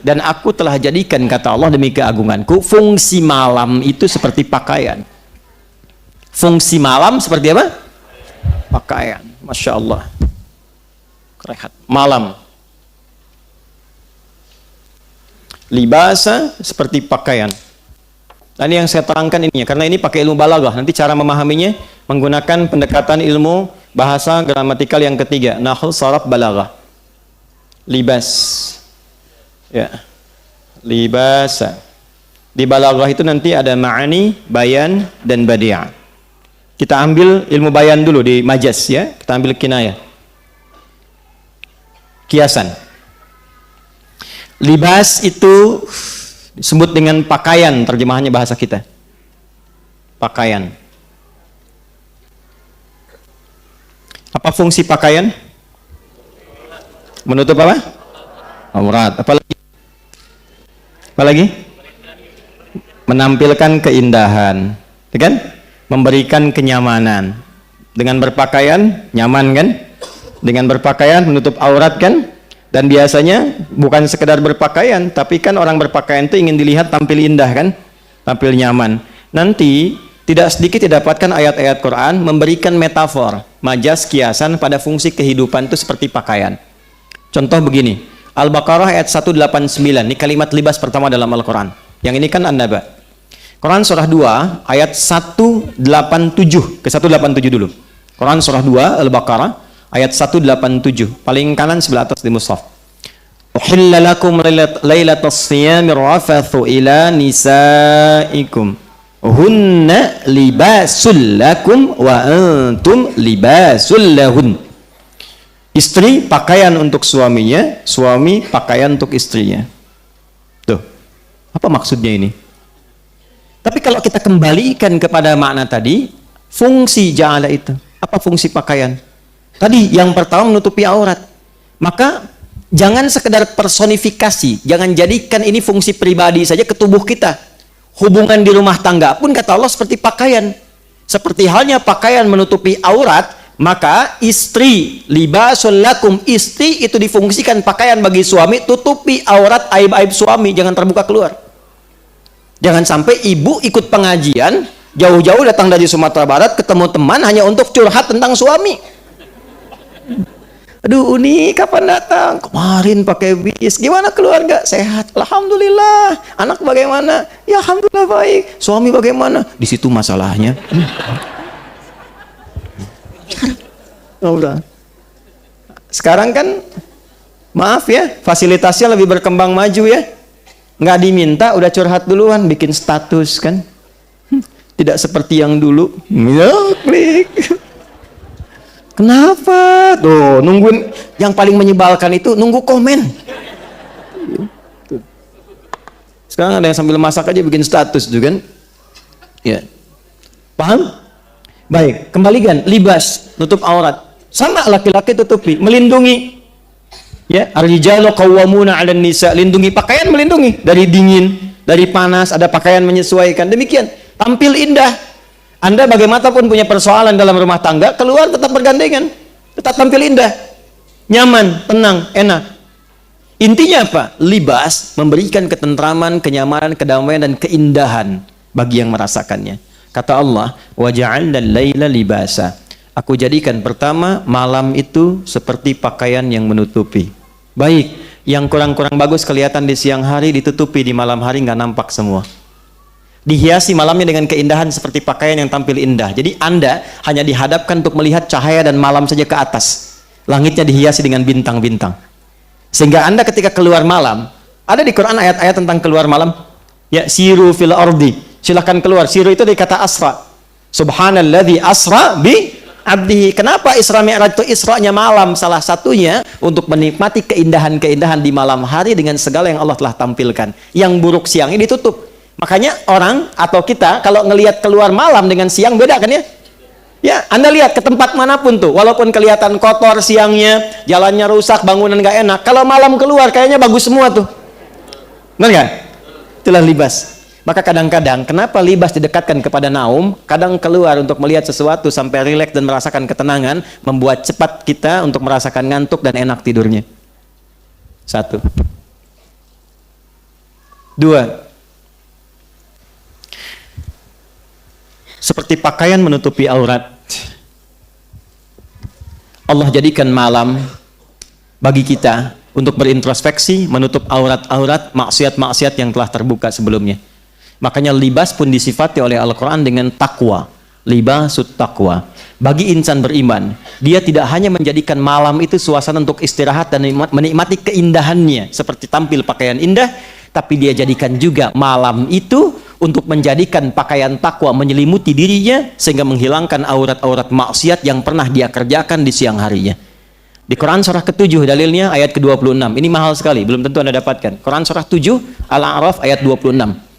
Dan aku telah jadikan, kata Allah, demi keagunganku, fungsi malam itu seperti pakaian. Fungsi malam seperti apa? Pakaian. Masya Allah. Rehat. Malam. Libasa seperti pakaian. Dan yang saya terangkan ini, karena ini pakai ilmu balaghah. Nanti cara memahaminya menggunakan pendekatan ilmu bahasa gramatikal yang ketiga, nahwu, sharaf, balaghah. Libas. Ya. Libasa. Di balaghah itu nanti ada ma'ani, bayan, dan badi'ah. Kita ambil ilmu bayan dulu di majaz ya. Kita ambil kinayah. Kiasan. Libas itu disebut dengan pakaian, terjemahannya bahasa kita. Pakaian. Apa fungsi pakaian? Menutup apa? Aurat. Apalagi? Apalagi? Menampilkan keindahan, kan? Memberikan kenyamanan. Dengan berpakaian nyaman kan? Dengan berpakaian menutup aurat kan? Dan biasanya bukan sekedar berpakaian, tapi kan orang berpakaian itu ingin dilihat tampil indah kan? Tampil nyaman. Nanti tidak sedikit didapatkan ayat-ayat Quran memberikan metafor, majas, kiasan pada fungsi kehidupan itu seperti pakaian. Contoh begini, Al-Baqarah ayat 189, ini kalimat libas pertama dalam Al-Quran. Yang ini kan An-Naba. Quran surah 2 ayat 187 ke 187 dulu. Quran surah 2 Al-Baqarah ayat 187, paling kanan sebelah atas di mushaf. Uhilla lakum lailatas siyamir rafathu ila nisaikum hunna libasul lakum wa antum libasul lahun. Istri pakaian untuk suaminya, suami pakaian untuk istrinya. Tuh, apa maksudnya ini? Tapi kalau kita kembalikan kepada makna tadi, fungsi ja'ala itu, apa fungsi pakaian? Tadi yang pertama menutupi aurat. Maka jangan sekedar personifikasi, jangan jadikan ini fungsi pribadi saja ke tubuh kita. Hubungan di rumah tangga pun kata Allah seperti pakaian. Seperti halnya pakaian menutupi aurat, maka istri, libasul lakum, istri itu difungsikan pakaian bagi suami, tutupi aurat aib-aib suami, jangan terbuka keluar. Jangan sampai ibu ikut pengajian, jauh-jauh datang dari Sumatera Barat, ketemu teman hanya untuk curhat tentang suami. Aduh, Uni kapan datang? Kemarin pakai bis. Gimana keluarga? Sehat, alhamdulillah. Anak bagaimana? Ya alhamdulillah baik. Suami bagaimana? Di situ masalahnya. Sekarang kan maaf ya, fasilitasnya lebih berkembang maju ya. Nggak diminta udah curhat duluan, bikin status kan. Tidak seperti yang dulu. Ya, klik. Kenapa? Tuh, nungguin. Yang paling menyebalkan itu nunggu komen. Sekarang ada yang sambil masak aja bikin status juga kan. Ya. Paham? Baik, kembalikan libas, tutup aurat. Sama laki-laki tutupi, melindungi. Ya, ar-rijalu qawwamuna 'alan nisa, lindungi pakaian, melindungi dari dingin, dari panas, ada pakaian menyesuaikan. Demikian, tampil indah. Anda bagaimanapun punya persoalan dalam rumah tangga, keluar tetap bergandengan, tetap tampil indah, nyaman, tenang, enak. Intinya apa? Libas memberikan ketentraman, kenyamanan, kedamaian dan keindahan bagi yang merasakannya. Kata Allah, wa ja'alna al-laila libasa. Aku jadikan pertama malam itu seperti pakaian yang menutupi. Baik, yang kurang-kurang bagus kelihatan di siang hari ditutupi, di malam hari nggak nampak semua. Dihiasi malamnya dengan keindahan seperti pakaian yang tampil indah. Jadi Anda hanya dihadapkan untuk melihat cahaya dan malam saja ke atas. Langitnya dihiasi dengan bintang-bintang. Sehingga Anda ketika keluar malam, ada di Quran ayat-ayat tentang keluar malam. Ya, siru fil ardi. Silahkan keluar. Siru itu dari kata asra. Subhanalladzi asra bi abdihi. Kenapa Isra Mi'raj itu Isra'nya malam? Salah satunya untuk menikmati keindahan-keindahan di malam hari dengan segala yang Allah telah tampilkan. Yang buruk siangnya ditutup. Makanya orang atau kita kalau ngelihat keluar malam dengan siang beda kan ya? Ya, Anda lihat ke tempat manapun tuh, walaupun kelihatan kotor siangnya, jalannya rusak, bangunan nggak enak. Kalau malam keluar kayaknya bagus semua tuh. Benar nggak? Itulah libas. Maka kadang-kadang kenapa libas didekatkan kepada naum? Kadang keluar untuk melihat sesuatu sampai rileks dan merasakan ketenangan, membuat cepat kita untuk merasakan ngantuk dan enak tidurnya. Satu. Dua, seperti pakaian menutupi aurat, Allah jadikan malam bagi kita untuk berintrospeksi, menutup aurat-aurat maksiat-maksiat yang telah terbuka sebelumnya. Makanya libas pun disifati oleh Al-Quran dengan takwa. Libasut takwa. Bagi insan beriman, dia tidak hanya menjadikan malam itu suasana untuk istirahat dan menikmati keindahannya, seperti tampil pakaian indah, tapi dia jadikan juga malam itu untuk menjadikan pakaian takwa menyelimuti dirinya, sehingga menghilangkan aurat-aurat maksiat yang pernah dia kerjakan di siang harinya. Di Quran surah ke-7 dalilnya ayat ke-26. Ini mahal sekali, belum tentu Anda dapatkan. Quran surah 7 Al-A'raf ayat 26.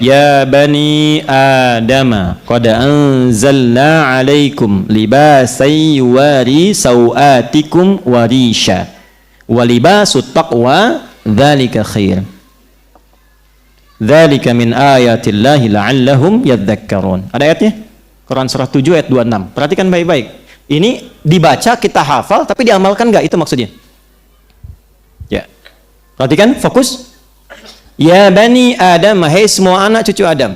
Ya bani Adam, qad anzalna 'alaikum libasan yuwari sawatikum warisha wa libasut taqwa dzalika khair. Dzalika min ayatillahi la'allahum yadhakkarun. Ada ayatnya? Quran surah 7 ayat 26. Perhatikan baik-baik. Ini dibaca, kita hafal, tapi diamalkan enggak? Itu maksudnya. Ya. Perhatikan, fokus. Ya bani Adam, hai semua anak cucu Adam.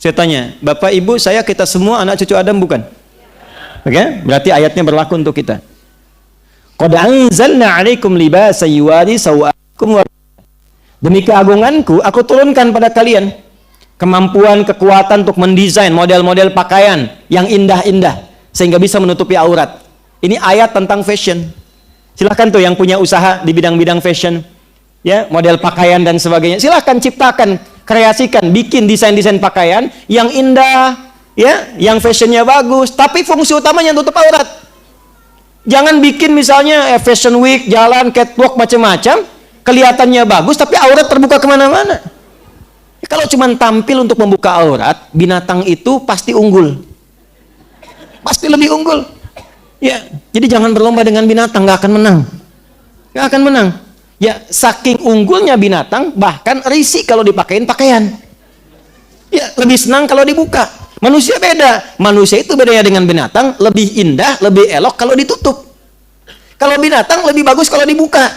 Saya tanya, Bapak Ibu, saya, kita semua anak cucu Adam bukan? Oke? Berarti ayatnya berlaku untuk kita. Qad anzalna 'alaikum libasan yuwari sawatikum wa demi keagunganku, aku turunkan pada kalian kemampuan, kekuatan untuk mendesain model-model pakaian yang indah-indah sehingga bisa menutupi aurat. Ini ayat tentang fashion. Silahkan tuh yang punya usaha di bidang-bidang fashion, ya, model pakaian dan sebagainya, silahkan ciptakan, kreasikan, bikin desain-desain pakaian yang indah, ya, yang fashionnya bagus, tapi fungsi utamanya tutup aurat. Jangan bikin misalnya fashion week, jalan, catwalk, macam-macam, kelihatannya bagus, tapi aurat terbuka kemana-mana. Kalau cuma tampil untuk membuka aurat, binatang itu pasti unggul. Pasti lebih unggul. Ya, jadi jangan berlomba dengan binatang, nggak akan menang. Nggak akan menang. Ya, saking unggulnya binatang, bahkan risih kalau dipakein pakaian. Ya, lebih senang kalau dibuka. Manusia beda. Manusia itu bedanya dengan binatang, lebih indah, lebih elok kalau ditutup. Kalau binatang lebih bagus kalau dibuka.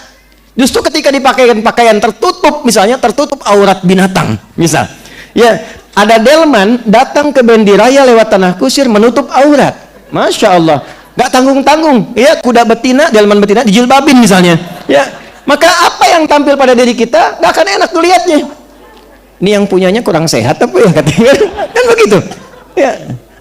Justru ketika dipakaikan pakaian tertutup, misalnya tertutup aurat binatang, misal. Ya, ada delman datang ke Bendiraya lewat tanah kusir menutup aurat. Masya Allah. Nggak tanggung-tanggung. Ya, kuda betina, delman betina dijilbabin misalnya. Ya. Maka apa yang tampil pada diri kita nggak akan enak dilihatnya. Ini yang punyanya kurang sehat apa ya katanya? Kan begitu. Ya.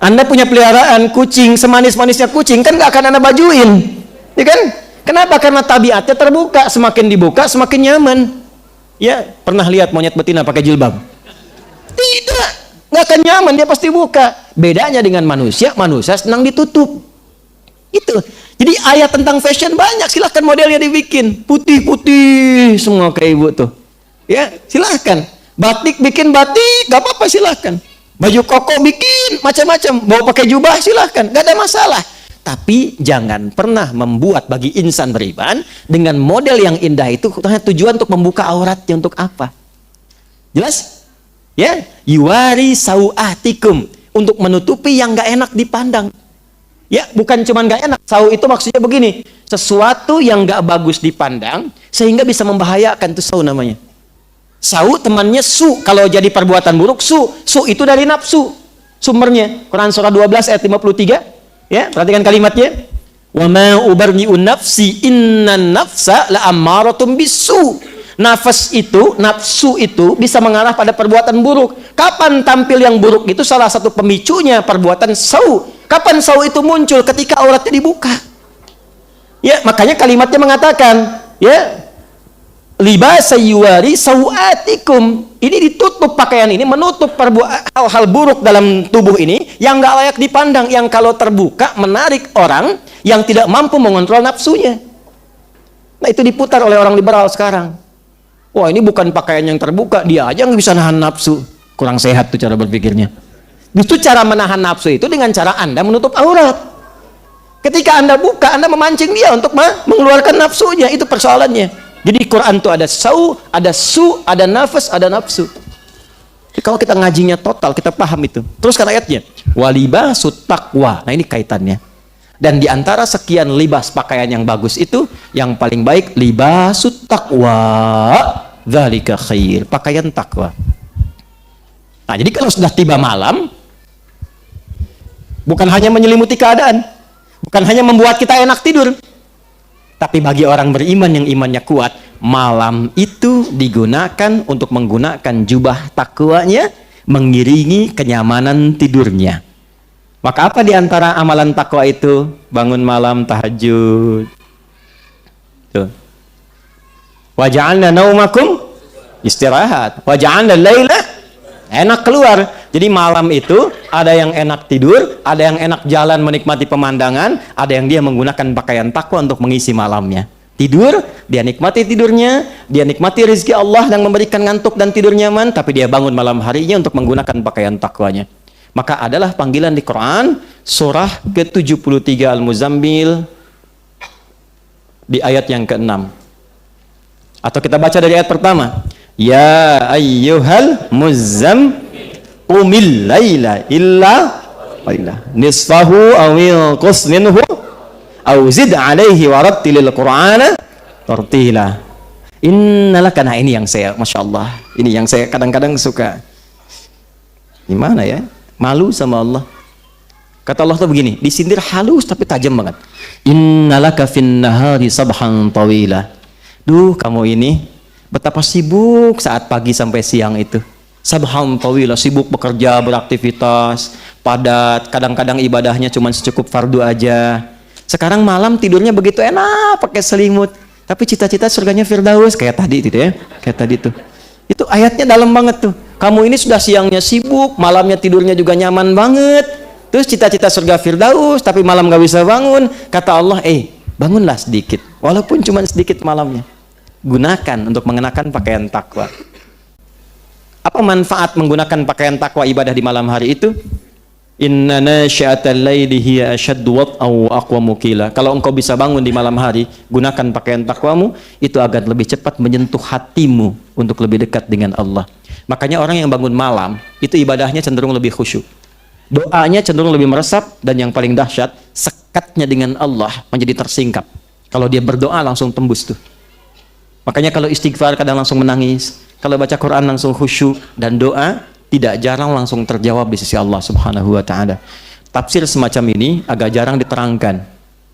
Anda punya peliharaan kucing, semanis-manisnya kucing kan nggak akan Anda bajuin, ya kan? Kenapa? Karena tabiatnya terbuka, semakin dibuka semakin nyaman. Ya, pernah lihat monyet betina pakai jilbab? Tidak, nggak akan nyaman, dia pasti buka. Bedanya dengan manusia, manusia senang ditutup. Itu. Jadi ayat tentang fashion banyak, silahkan modelnya dibikin putih-putih semua kayak ibu tuh, ya silahkan. Batik bikin batik, gak apa-apa, silahkan. Baju koko bikin macam-macam, mau pakai jubah silahkan, gak ada masalah. Tapi jangan pernah membuat bagi insan beriman dengan model yang indah itu hanya tujuan untuk membuka auratnya. Untuk apa? Jelas? Ya, yuwari sawatikum, untuk menutupi yang gak enak dipandang. Ya, bukan cuma gak enak. Sau itu maksudnya begini, sesuatu yang gak bagus dipandang sehingga bisa membahayakan, itu sau namanya. Sau temannya su, kalau jadi perbuatan buruk su itu dari nafsu sumbernya. Quran surah 12 ayat 53. Ya, perhatikan kalimatnya. Wa ma ubarri'u nafsi innan nafsa la'ammaratun bisu. Nafsu itu bisa mengarah pada perbuatan buruk. Kapan tampil yang buruk itu? Salah satu pemicunya perbuatan sau. Kapan sau itu muncul? Ketika auratnya dibuka. Ya, makanya kalimatnya mengatakan, ya, libasa yuwari sawatikum. Ini ditutup, pakaian ini menutup hal-hal buruk dalam tubuh ini yang nggak layak dipandang, yang kalau terbuka menarik orang yang tidak mampu mengontrol nafsunya. Nah, itu diputar oleh orang liberal sekarang. Wah, ini bukan pakaian yang terbuka, dia aja nggak bisa nahan nafsu. Kurang sehat tuh cara berpikirnya. Justru cara menahan nafsu itu dengan cara Anda menutup aurat. Ketika Anda buka, Anda memancing dia untuk mengeluarkan nafsunya. Itu persoalannya. Jadi Quran itu ada sau, ada su, ada nafas, ada nafsu. Jadi kalau kita ngajinya total, kita paham itu. Teruskan ayatnya. Walibasut taqwa. Nah, ini kaitannya. Dan di antara sekian libas pakaian yang bagus itu, yang paling baik libasut taqwa. dzalika khair. Pakaian takwa. Nah, jadi kalau sudah tiba malam, bukan hanya menyelimuti keadaan, bukan hanya membuat kita enak tidur, tapi bagi orang beriman yang imannya kuat, malam itu digunakan untuk menggunakan jubah takwanya, mengiringi kenyamanan tidurnya. Maka apa di antara amalan takwa itu? Bangun malam tahajud. Tuh. Wa ja'alna naumakum istirahat. Wa ja'alna laila enak keluar. Jadi malam itu ada yang enak tidur, ada yang enak jalan menikmati pemandangan, ada yang dia menggunakan pakaian takwa untuk mengisi malamnya. Tidur, dia nikmati tidurnya, dia nikmati rezeki Allah yang memberikan ngantuk dan tidur nyaman, tapi dia bangun malam harinya untuk menggunakan pakaian takwanya. Maka adalah panggilan di Quran surah ke-73 Al-Muzammil di ayat yang ke-6. Atau kita baca dari ayat pertama. Ya ayyuhal muzzam qumil laila illa nisfahu awil qus minhu aw zid alaihi warattilil qur'ana tartila. Innalaka, nah ini yang saya, Masya Allah, ini yang saya kadang-kadang suka gimana ya, malu sama Allah. Kata Allah tuh begini, disindir halus tapi tajam banget. Innalaka fin nahari sabhan tawila. Duh, kamu ini betapa sibuk saat pagi sampai siang itu. Sabhan tawila, sibuk bekerja, beraktivitas, padat, kadang-kadang ibadahnya cuma secukup fardu aja. Sekarang malam tidurnya begitu enak, pakai selimut. Tapi cita-cita surganya Firdaus, kayak tadi gitu ya. Kayak tadi tuh. Itu ayatnya dalam banget tuh. Kamu ini sudah siangnya sibuk, malamnya tidurnya juga nyaman banget. Terus cita-cita surga Firdaus, tapi malam gak bisa bangun. Kata Allah, bangunlah sedikit. Walaupun cuma sedikit malamnya. Gunakan untuk mengenakan pakaian takwa. Apa manfaat menggunakan pakaian takwa ibadah di malam hari itu? Inna nasyi'atal laili hiya ashaddu wat'an wa aqwamu qila. Kalau engkau bisa bangun di malam hari, gunakan pakaian takwamu, itu akan lebih cepat menyentuh hatimu untuk lebih dekat dengan Allah. Makanya orang yang bangun malam, itu ibadahnya cenderung lebih khusyuk. Doanya cenderung lebih meresap, dan yang paling dahsyat, sekatnya dengan Allah menjadi tersingkap. Kalau dia berdoa langsung tembus tuh. Makanya kalau istighfar kadang langsung menangis, kalau baca Quran langsung khusyuk, dan doa tidak jarang langsung terjawab di sisi Allah Subhanahu wa taala. Tafsir semacam ini agak jarang diterangkan.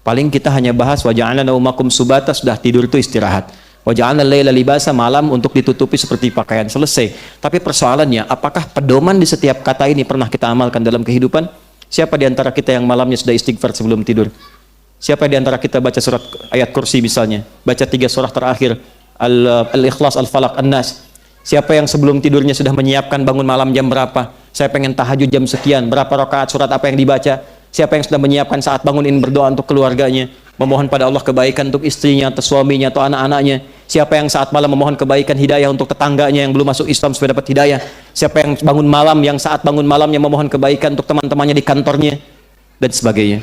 Paling kita hanya bahas wa ja'alna naumakum subata, sudah tidur itu istirahat. Wa ja'alna laila libasa, malam untuk ditutupi seperti pakaian, selesai. Tapi persoalannya, apakah pedoman di setiap kata ini pernah kita amalkan dalam kehidupan? Siapa di antara kita yang malamnya sudah istighfar sebelum tidur? Siapa di antara kita baca surat ayat kursi misalnya, baca 3 surah terakhir, Al-Ikhlas, Al-Falaq, An-Nas? Siapa yang sebelum tidurnya sudah menyiapkan bangun malam jam berapa? Saya pengen tahajud jam sekian, berapa rakaat surat apa yang dibaca? Siapa yang sudah menyiapkan saat bangunin berdoa untuk keluarganya, memohon pada Allah kebaikan untuk istrinya atau suaminya atau anak-anaknya? Siapa yang saat malam memohon kebaikan hidayah untuk tetangganya yang belum masuk Islam supaya dapat hidayah? Siapa yang bangun malam, yang saat bangun malamnya memohon kebaikan untuk teman-temannya di kantornya dan sebagainya?